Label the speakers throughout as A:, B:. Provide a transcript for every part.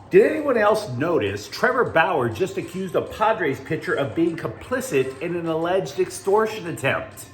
A: Did anyone else notice Trevor Bauer just accused a Padres pitcher of being complicit in an alleged extortion attempt?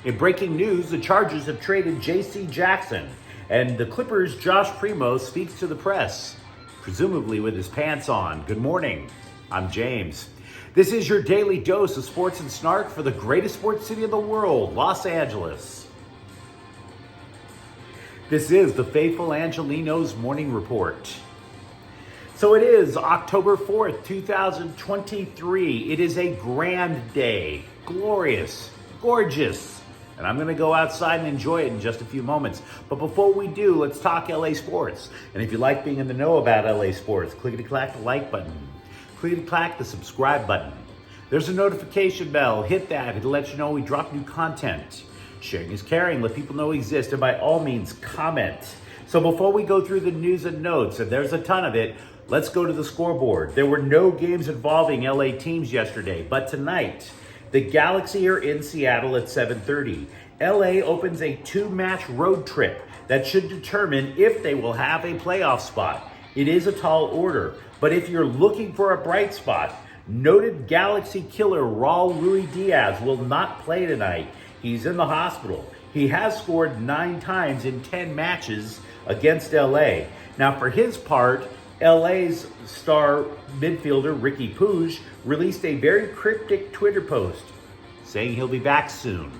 A: In breaking news, the Chargers have traded J.C. Jackson, and the Clippers Josh Primo speaks to the press, presumably with his pants on. Good morning, I'm James. This is your daily dose of sports and snark for the greatest sports city in the world, Los Angeles. This is the faithful Angelenos Morning Report. So it is October 4th, 2023. It is a grand day, glorious, gorgeous. And I'm going to go outside and enjoy it in just a few moments. But before we do, let's talk LA sports. And if you like being in the know about LA sports, clickety-clack the like button. Clickety-clack the subscribe button. There's a notification bell. Hit that. It'll let you know we drop new content. Sharing is caring. Let people know we exist. And by all means, comment. So before we go through the news and notes, and there's a ton of it, let's go to the scoreboard. There were no games involving LA teams yesterday, but tonight, the Galaxy are in Seattle at 7:30. LA opens a 2-match road trip that should determine if they will have a playoff spot. It is a tall order, but if you're looking for a bright spot, noted Galaxy killer Raul Ruidiaz will not play tonight. He's in the hospital. He has scored 9 times in 10 matches against LA. Now for his part, LA's star midfielder Ricky Puig released a very cryptic Twitter post saying he'll be back soon.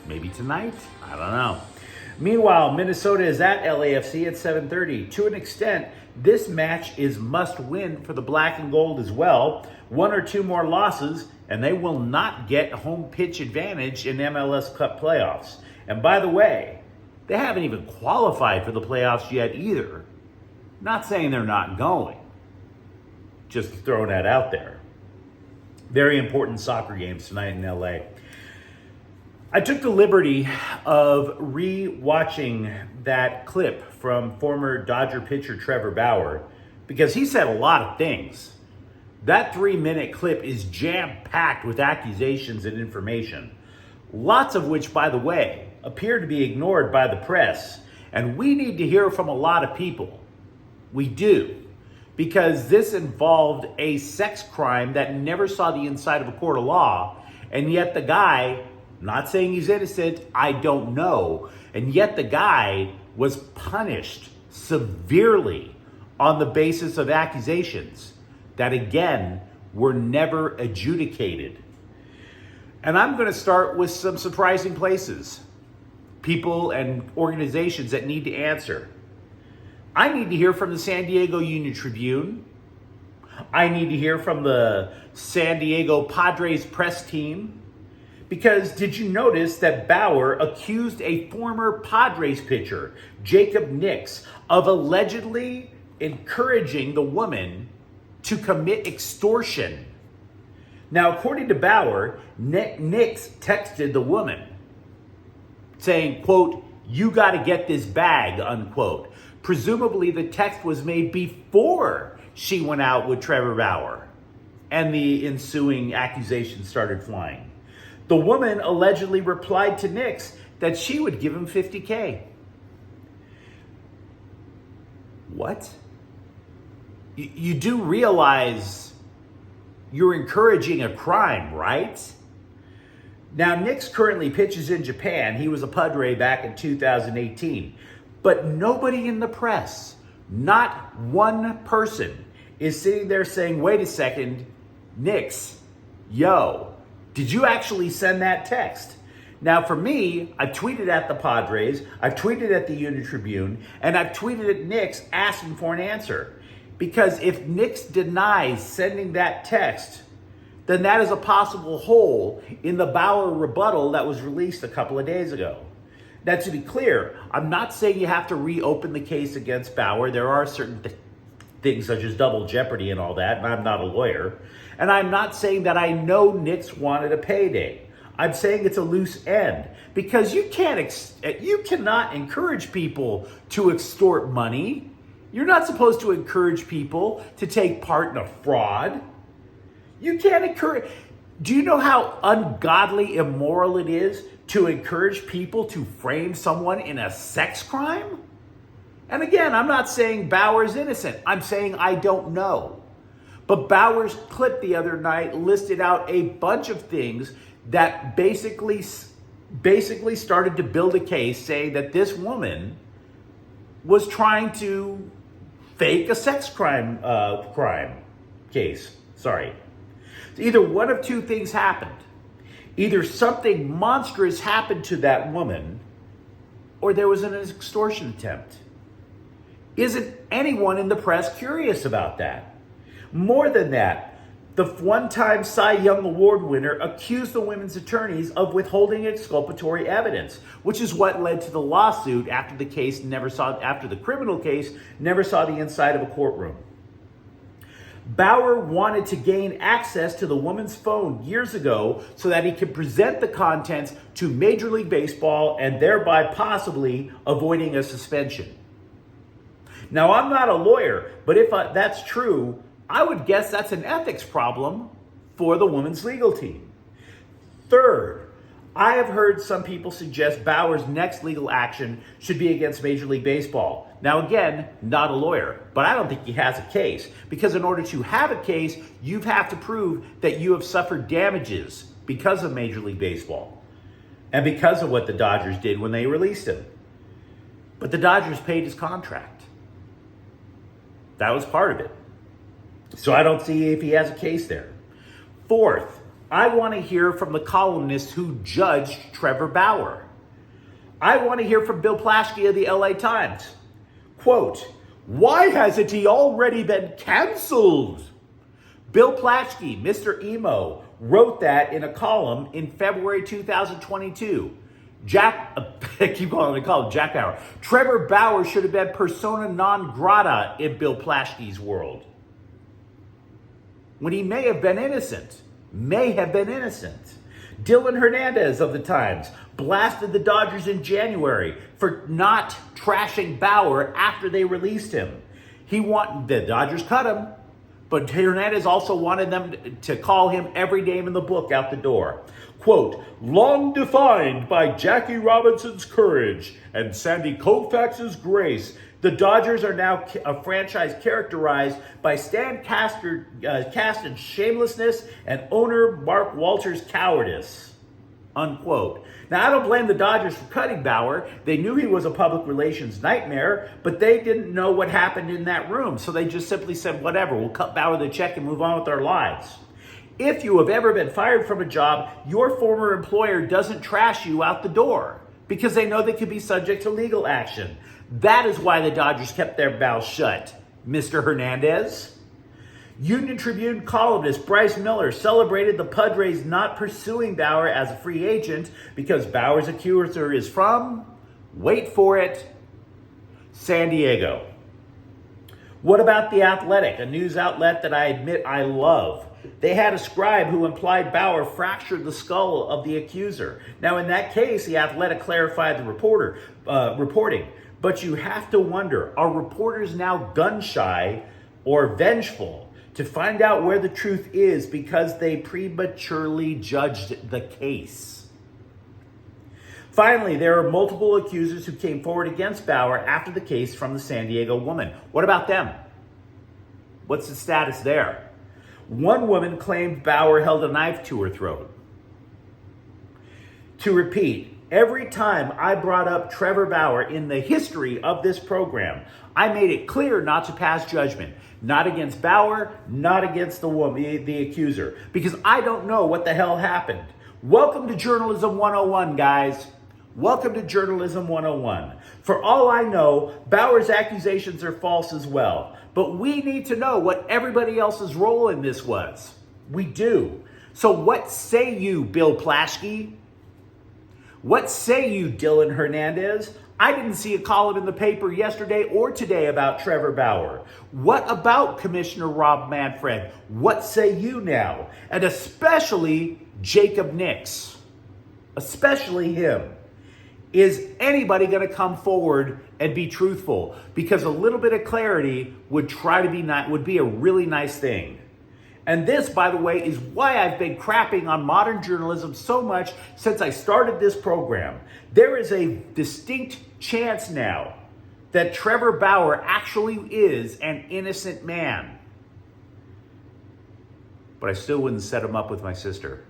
A: Maybe tonight? I don't know. Meanwhile, Minnesota is at LAFC at 7:30. To an extent, this match is must win for the black and gold as well. 1 or 2 more losses, and they will not get home pitch advantage in MLS Cup playoffs. And by the way, they haven't even qualified for the playoffs yet either. Not saying they're not going. Just throwing that out there. Very important soccer games tonight in LA. I took the liberty of re-watching that clip from former Dodger pitcher Trevor Bauer because he said a lot of things. That 3-minute clip is jam-packed with accusations and information, lots of which, by the way, appear to be ignored by the press. And we need to hear from a lot of people. We do, because this involved a sex crime that never saw the inside of a court of law, and yet the guy, not saying he's innocent, I don't know, and yet the guy was punished severely on the basis of accusations that, again, were never adjudicated. And I'm going to start with some surprising places, people and organizations that need to answer. I need to hear from the San Diego Union-Tribune. I need to hear from the San Diego Padres press team. Because did you notice that Bauer accused a former Padres pitcher, Jacob Nix, of allegedly encouraging the woman to commit extortion? Now, according to Bauer, Nix texted the woman saying, quote, "You got to get this bag," unquote. Presumably, the text was made before she went out with Trevor Bauer, and the ensuing accusations started flying. The woman allegedly replied to Nix that she would give him $50K. What? You do realize you're encouraging a crime, right? Now, Nix currently pitches in Japan. He was a Padre back in 2018. But nobody in the press, not one person, is sitting there saying, wait a second, Nix, yo, did you actually send that text? Now, for me, I've tweeted at the Padres, I've tweeted at the Union-Tribune, and I've tweeted at Nix asking for an answer. Because if Nix denies sending that text, then that is a possible hole in the Bauer rebuttal that was released a couple of days ago. Now, to be clear, I'm not saying you have to reopen the case against Bauer. There are certain things such as double jeopardy and all that, and I'm not a lawyer. And I'm not saying that I know Nix wanted a payday. I'm saying it's a loose end because you cannot encourage people to extort money. You're not supposed to encourage people to take part in a fraud. You can't encourage. Do you know how ungodly immoral it is to encourage people to frame someone in a sex crime? And again, I'm not saying Bauer's innocent. I'm saying I don't know. But Bauer's clip the other night listed out a bunch of things that basically started to build a case saying that this woman was trying to fake a sex crime case. Sorry. Either one of two things happened. Either something monstrous happened to that woman, or there was an extortion attempt. Isn't anyone in the press curious about that? More than that, the one-time Cy Young Award winner accused the women's attorneys of withholding exculpatory evidence, which is what led to the lawsuit after the criminal case never saw the inside of a courtroom. Bauer wanted to gain access to the woman's phone years ago so that he could present the contents to Major League Baseball and thereby possibly avoiding a suspension. Now, I'm not a lawyer, but if that's true, I would guess that's an ethics problem for the women's legal team. Third, I have heard some people suggest Bauer's next legal action should be against Major League Baseball. Now, again, not a lawyer, but I don't think he has a case, because in order to have a case, you have to prove that you have suffered damages because of Major League Baseball and because of what the Dodgers did when they released him. But the Dodgers paid his contract. That was part of it. So I don't see if he has a case there. Fourth, I want to hear from the columnist who judged Trevor Bauer. I want to hear from Bill Plaschke of the LA Times. Quote, why hasn't he already been canceled? Bill Plaschke, Mr. Emo, wrote that in a column in February 2022. I keep calling him Jack Bauer. Trevor Bauer should have been persona non grata in Bill Plaschke's world, when he may have been innocent. Dylan Hernandez of the Times blasted the Dodgers in January for not trashing Bauer after they released him. The Dodgers cut him, but Hernandez also wanted them to call him every name in the book out the door. Quote, long defined by Jackie Robinson's courage and Sandy Koufax's grace, the Dodgers are now a franchise characterized by Stan Kasten's shamelessness and owner Mark Walters' cowardice. Unquote. Now, I don't blame the Dodgers for cutting Bauer. They knew he was a public relations nightmare, but they didn't know what happened in that room. So they just simply said, whatever, we'll cut Bauer the check and move on with our lives. If you have ever been fired from a job, your former employer doesn't trash you out the door because they know they could be subject to legal action. That is why the Dodgers kept their mouths shut, Mr. Hernandez. Union Tribune columnist Bryce Miller celebrated the Padres not pursuing Bauer as a free agent because Bauer's accuser is from, wait for it, San Diego. What about The Athletic, a news outlet that I admit I love? They had a scribe who implied Bauer fractured the skull of the accuser. Now, in that case, The Athletic clarified the reporting. But you have to wonder, are reporters now gun-shy or vengeful to find out where the truth is because they prematurely judged the case? Finally, there are multiple accusers who came forward against Bauer after the case from the San Diego woman. What about them? What's the status there? One woman claimed Bauer held a knife to her throat. To repeat, every time I brought up Trevor Bauer in the history of this program, I made it clear not to pass judgment. Not against Bauer, not against the woman, the accuser, because I don't know what the hell happened. Welcome to Journalism 101, guys. Welcome to Journalism 101. For all I know, Bauer's accusations are false as well. But we need to know what everybody else's role in this was. We do. So what say you, Bill Plaschke? What say you, Dylan Hernandez? I didn't see a column in the paper yesterday or today about Trevor Bauer. What about Commissioner Rob Manfred? What say you now? And especially Jacob Nix. Especially him. Is anybody going to come forward and be truthful? Because a little bit of clarity would be a really nice thing. And this, by the way, is why I've been crapping on modern journalism so much since I started this program. There is a distinct chance now that Trevor Bauer actually is an innocent man. But I still wouldn't set him up with my sister.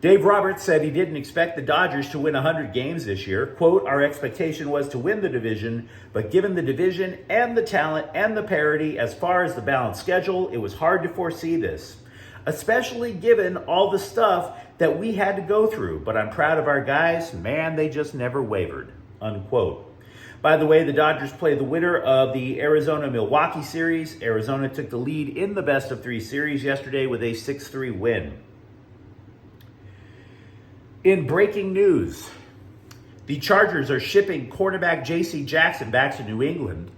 A: Dave Roberts said he didn't expect the Dodgers to win 100 games this year. Quote, our expectation was to win the division, but given the division and the talent and the parity as far as the balanced schedule, it was hard to foresee this, especially given all the stuff that we had to go through. But I'm proud of our guys. Man, they just never wavered, unquote. By the way, the Dodgers played the winner of the Arizona-Milwaukee series. Arizona took the lead in the best-of-3 series yesterday with a 6-3 win. In breaking news, the Chargers are shipping cornerback J.C. Jackson back to New England.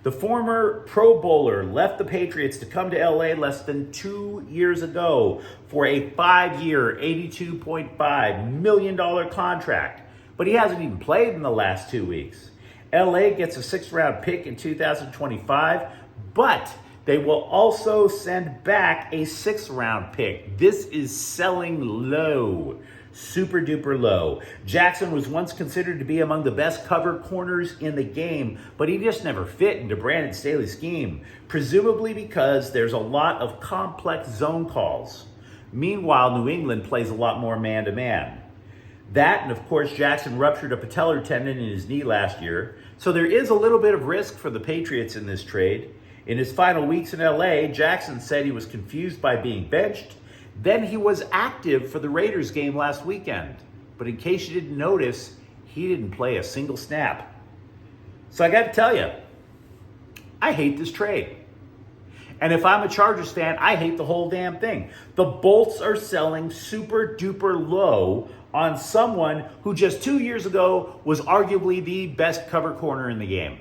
A: The former Pro Bowler left the Patriots to come to L.A. less than 2 years ago for a 5-year, $82.5 million contract. But he hasn't even played in the last 2 weeks. L.A. gets a 6th-round pick in 2025, but they will also send back a 6th-round pick. This is selling low. Super duper low. Jackson was once considered to be among the best cover corners in the game, but he just never fit into Brandon Staley's scheme, presumably because there's a lot of complex zone calls. Meanwhile, New England plays a lot more man-to-man. That, and of course, Jackson ruptured a patellar tendon in his knee last year, so there is a little bit of risk for the Patriots in this trade. In his final weeks in LA, Jackson said he was confused by being benched. Then he was active for the Raiders game last weekend. But in case you didn't notice, he didn't play a single snap. So I got to tell you, I hate this trade. And if I'm a Chargers fan, I hate the whole damn thing. The Bolts are selling super duper low on someone who just 2 years ago was arguably the best cover corner in the game.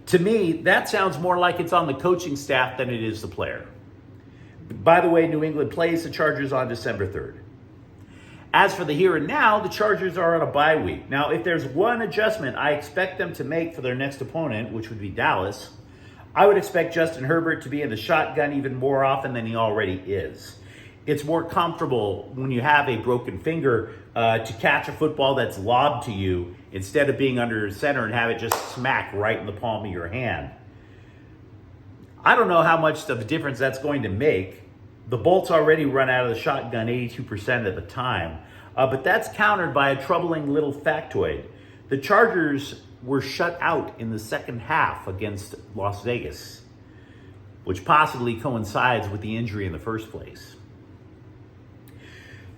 A: To me, that sounds more like it's on the coaching staff than it is the player. By the way, New England plays the Chargers on December 3rd. As for the here and now, the Chargers are on a bye week. Now, if there's one adjustment I expect them to make for their next opponent, which would be Dallas, I would expect Justin Herbert to be in the shotgun even more often than he already is. It's more comfortable when you have a broken finger to catch a football that's lobbed to you instead of being under center and have it just smack right in the palm of your hand. I don't know how much of a difference that's going to make. The Bolts already run out of the shotgun 82% of the time, but that's countered by a troubling little factoid. The Chargers were shut out in the second half against Las Vegas, which possibly coincides with the injury in the first place.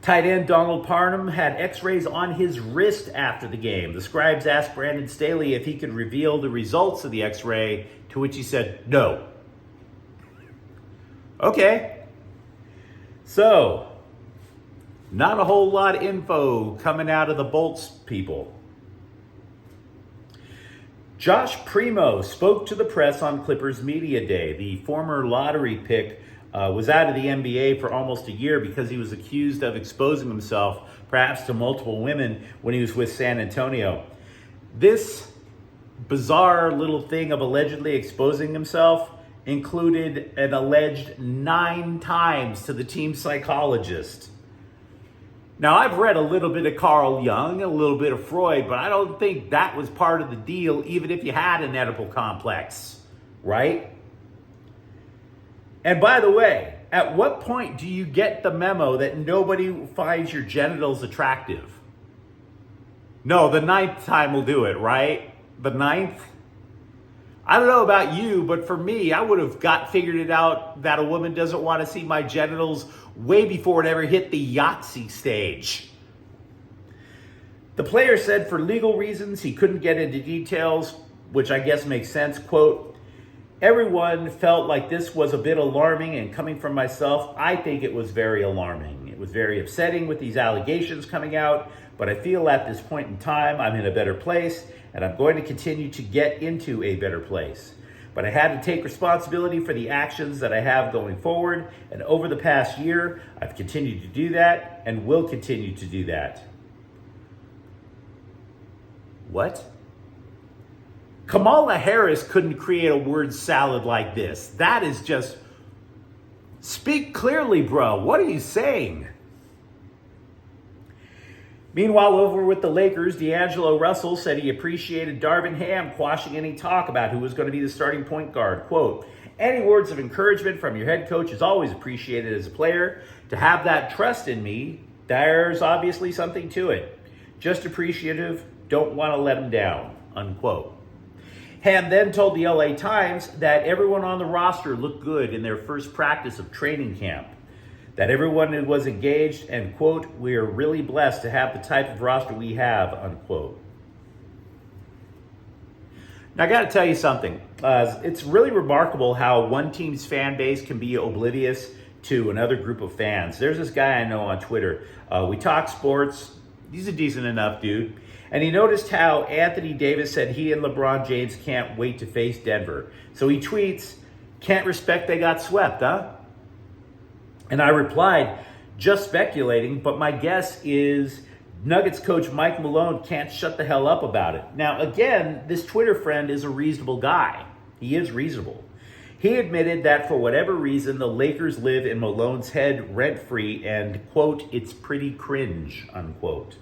A: Tight end Donald Parham had x-rays on his wrist after the game. The scribes asked Brandon Staley if he could reveal the results of the x-ray, to which he said no. Okay. So, not a whole lot of info coming out of the Bolts people. Josh Primo spoke to the press on Clippers Media Day. The former lottery pick was out of the NBA for almost a year because he was accused of exposing himself, perhaps to multiple women, when he was with San Antonio. This bizarre little thing of allegedly exposing himself included an alleged 9 times to the team psychologist. Now, I've read a little bit of Carl Jung, a little bit of Freud, but I don't think that was part of the deal, even if you had an Oedipal complex, right? And by the way, at what point do you get the memo that nobody finds your genitals attractive? No, the 9th time will do it, right? The 9th? I don't know about you, but for me, I would have figured it out that a woman doesn't want to see my genitals way before it ever hit the Yahtzee stage. The player said for legal reasons, he couldn't get into details, which I guess makes sense. Quote, everyone felt like this was a bit alarming, and coming from myself, I think it was very alarming. It was very upsetting with these allegations coming out, but I feel at this point in time, I'm in a better place, and I'm going to continue to get into a better place. But I had to take responsibility for the actions that I have going forward, and over the past year, I've continued to do that and will continue to do that. What? Kamala Harris couldn't create a word salad like this. That is just... Speak clearly, bro. What are you saying? Meanwhile, over with the Lakers, D'Angelo Russell said he appreciated Darvin Ham quashing any talk about who was going to be the starting point guard. Quote, any words of encouragement from your head coach is always appreciated as a player. To have that trust in me, there's obviously something to it. Just appreciative, don't want to let him down, unquote. Ham then told the LA Times that everyone on the roster looked good in their first practice of training camp, that everyone was engaged, and, quote, we are really blessed to have the type of roster we have, unquote. Now, I got to tell you something. It's really remarkable how one team's fan base can be oblivious to another group of fans. There's this guy I know on Twitter. We talk sports. He's a decent enough dude. And he noticed how Anthony Davis said he and LeBron James can't wait to face Denver. So he tweets, can't respect they got swept, huh? And I replied, just speculating, but my guess is Nuggets coach Mike Malone can't shut the hell up about it. Now, again, this Twitter friend is a reasonable guy. He is reasonable. He admitted that for whatever reason, the Lakers live in Malone's head rent-free and, quote, it's pretty cringe, unquote.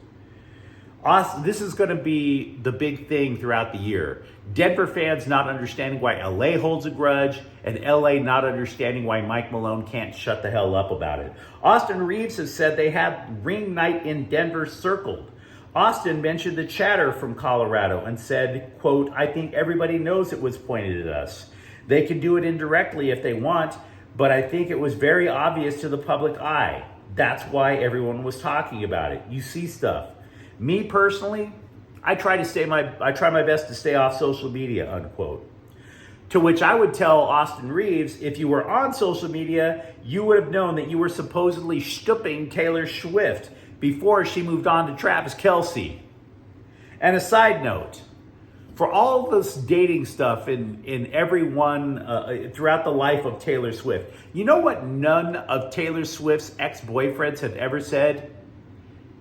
A: This is going to be the big thing throughout the year. Denver fans not understanding why LA holds a grudge, and LA not understanding why Mike Malone can't shut the hell up about it. Austin Reeves has said they had ring night in Denver circled. Austin mentioned the chatter from Colorado and said, quote, I think everybody knows it was pointed at us. They can do it indirectly if they want, but I think it was very obvious to the public eye. That's why everyone was talking about it. You see stuff. Me personally, I try my best to stay off social media, unquote. To which I would tell Austin Reeves, if you were on social media, you would have known that you were supposedly stooping Taylor Swift before she moved on to Travis Kelce. And a side note, for all this dating stuff in everyone throughout the life of Taylor Swift, you know what none of Taylor Swift's ex-boyfriends have ever said?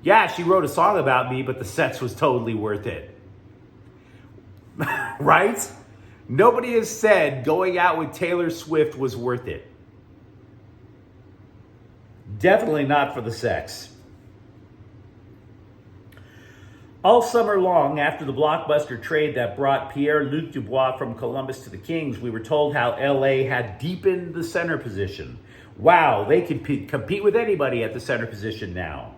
A: Yeah, she wrote a song about me, but the sex was totally worth it. Right? Nobody has said going out with Taylor Swift was worth it. Definitely not for the sex. All summer long, after the blockbuster trade that brought Pierre-Luc Dubois from Columbus to the Kings, we were told how LA had deepened the center position. Wow, they can compete with anybody at the center position now.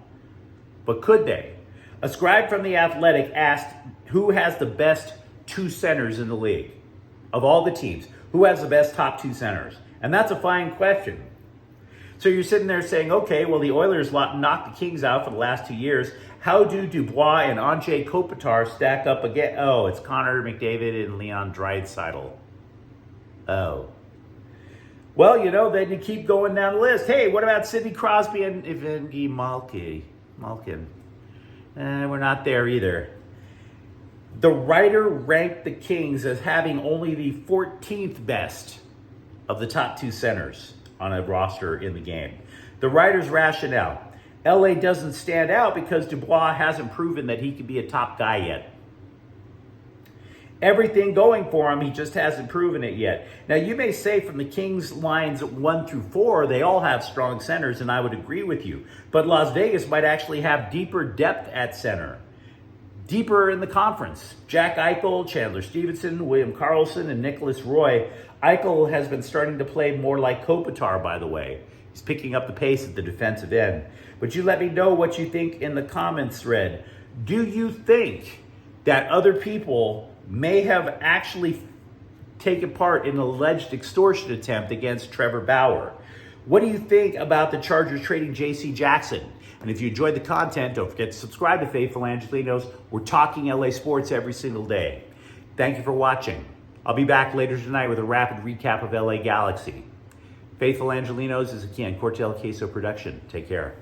A: But could they? A scribe from The Athletic asked who has the best two centers in the league of all the teams. Who has the best top two centers? And that's a fine question. So you're sitting there saying, okay, well, the Oilers knocked the Kings out for the last 2 years. How do Dubois and Anze Kopitar stack up again? Oh, it's Connor McDavid and Leon Draisaitl. Oh. Well, you know, then you keep going down the list. Hey, what about Sidney Crosby and Evgeny Malkin? We're not there either. The writer ranked the Kings as having only the 14th best of the top two centers on a roster in the game. The writer's rationale: LA doesn't stand out because Dubois hasn't proven that he can be a top guy yet. Everything going for him, he just hasn't proven it yet. Now, you may say from the Kings lines 1 through 4, they all have strong centers, and I would agree with you. But Las Vegas might actually have deeper depth at center. Deeper in the conference. Jack Eichel, Chandler Stevenson, William Karlsson, and Nicholas Roy. Eichel has been starting to play more like Kopitar, by the way. He's picking up the pace at the defensive end. But you let me know what you think in the comments thread. Do you think that other people may have actually taken part in an alleged extortion attempt against Trevor Bauer? What do you think about the Chargers trading J.C. Jackson? And if you enjoyed the content, don't forget to subscribe to Faithful Angelenos. We're talking LA sports every single day. Thank you for watching. I'll be back later tonight with a rapid recap of LA Galaxy. Faithful Angelenos is a Ken Cortel Queso production. Take care.